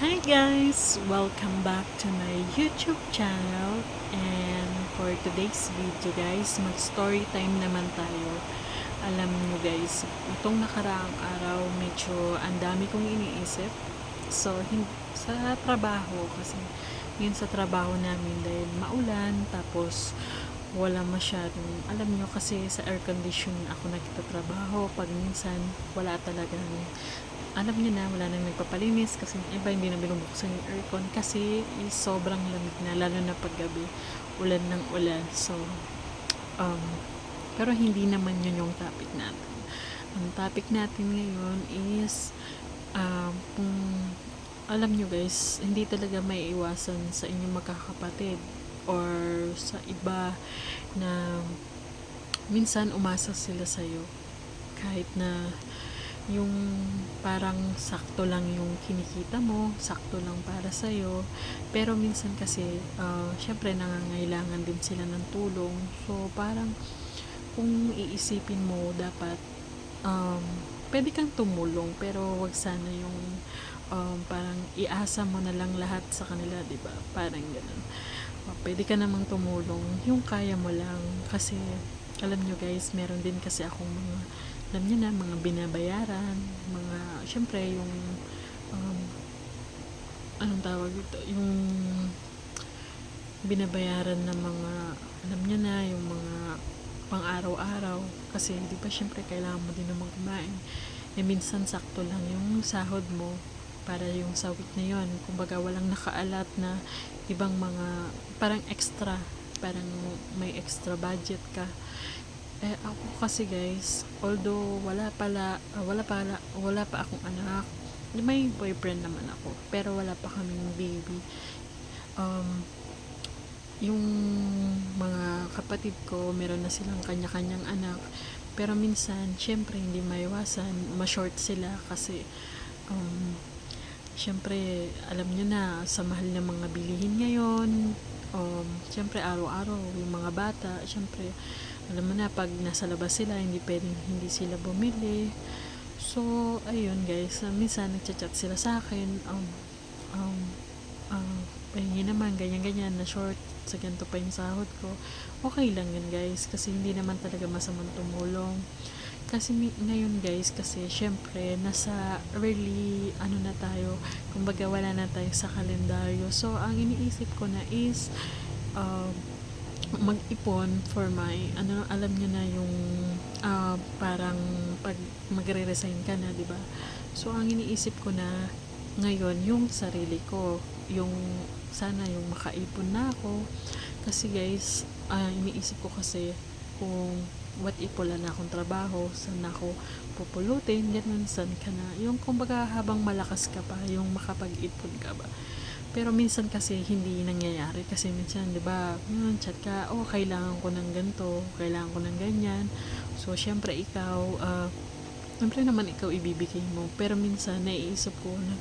Hi guys! Welcome back to my YouTube channel, and for today's video guys, mag-story time naman tayo. Alam nyo guys, itong nakaraang araw medyo ang dami kong iniisip. So, sa trabaho kasi yun sa trabaho namin dahil maulan, tapos wala masyadong, alam nyo kasi sa air condition ako nagtatrabaho, pag minsan wala talagang, alam niyo na, wala nang nagpapalinis kasi yung iba hindi na binubuksan yung aircon kasi sobrang lamig na, lalo na pag gabi, ulan ng ulan. So, um, pero hindi naman yun yung topic natin. Ang topic natin ngayon is, kung alam nyo guys, hindi talaga may iwasan sa inyong magkakapatid or sa iba na minsan umasa sila sa'yo kahit na yung parang sakto lang yung kinikita mo, sakto lang para sa'yo, pero minsan kasi syempre nangangailangan din sila ng tulong. So parang kung iisipin mo, dapat pwede kang tumulong, pero wag sana yung parang iasa mo na lang lahat sa kanila, di ba? Parang ganun. Pwede ka namang tumulong yung kaya mo lang, kasi alam nyo guys, meron din kasi akong mga, alam nyo na, mga binabayaran, mga, syempre yung anong tawag dito, yung binabayaran ng mga, alam nyo na, yung mga pang araw-araw, kasi di ba syempre kailangan mo din naman kumain. Minsan sakto lang yung sahod mo para yung sa week na yun, kumbaga walang nakaalat na ibang mga parang extra, parang may extra budget ka. Ako kasi guys, although wala pa akong anak, may boyfriend naman ako, pero wala pa kaming baby. Yung mga kapatid ko, meron na silang kanya-kanyang anak, pero minsan, syempre hindi maiwasan, ma-short sila kasi syempre, alam nyo na, sa mahal ng mga bilihin ngayon, syempre araw-araw yung mga bata, syempre alam mo na, pag nasa labas sila, hindi pwedeng hindi sila bumili. So ayun guys, minsan nagchat-chat sila sa akin, pahingi naman, ganyan-ganyan, na short, sa ganito pa yung sahod ko. Okay lang yun guys, kasi hindi naman talaga masamang tumulong. Kasi ngayon guys, kasi syempre nasa early na tayo, kumbaga wala na tayo sa kalendaryo. So ang iniisip ko na is mag-ipon for my alam niyo na yung parang pag magre-resign ka na, di ba? So ang iniisip ko na ngayon yung sarili ko, yung sana yung makaipon na ako, kasi guys, iniisip ko kasi kung what if wala na akong trabaho, saan ako pupulutin, ganun, saan ka na, yung kumbaga habang malakas ka pa, yung makapag-ipon ka ba. Pero minsan kasi hindi nangyayari, kasi minsan, di ba, chat ka, kailangan ko ng ganito, kailangan ko ng ganyan. So syempre ikaw, syempre naman ikaw ibibigay mo, pero minsan naiisip ko na,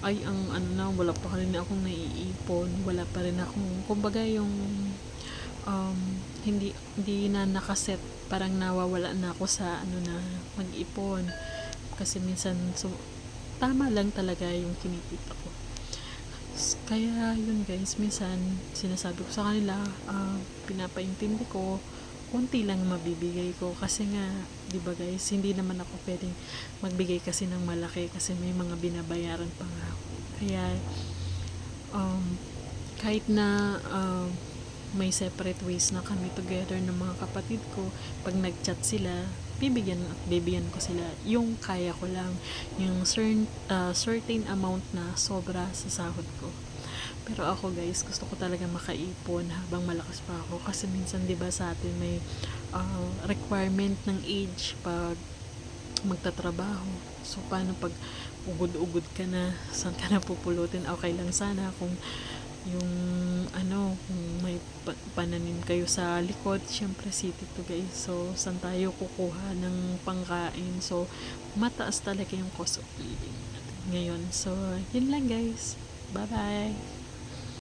ay, wala pa rin akong naiipon, wala pa rin akong, kumbaga yung hindi na nakaset, parang nawawala na ako sa na mag-ipon, kasi minsan tama lang talaga yung kinikita ko. Kaya yun guys, minsan sinasabi ko sa kanila, pinapaintindi ko, konti lang mabibigay ko, kasi nga, di ba guys, hindi naman ako pwedeng magbigay kasi ng malaki, kasi may mga binabayaran pa nga ako. Kaya kahit na may separate ways na kami together ng mga kapatid ko, pag nag-chat sila, bibigyan ko sila yung kaya ko lang, yung certain amount na sobra sa sahod ko. Pero ako guys, gusto ko talaga makaipon habang malakas pa ako, kasi minsan 'di ba sa atin may requirement ng age pag magtatrabaho. So paano pag ugod-ugod ka na, saan ka na pupulutin? Okay lang sana kung yung kung may pananim kayo sa likod, syempre city to guys, so saan tayo kukuha ng pangkain? So mataas talaga yung cost of living natin ngayon. So yun lang guys, bye bye.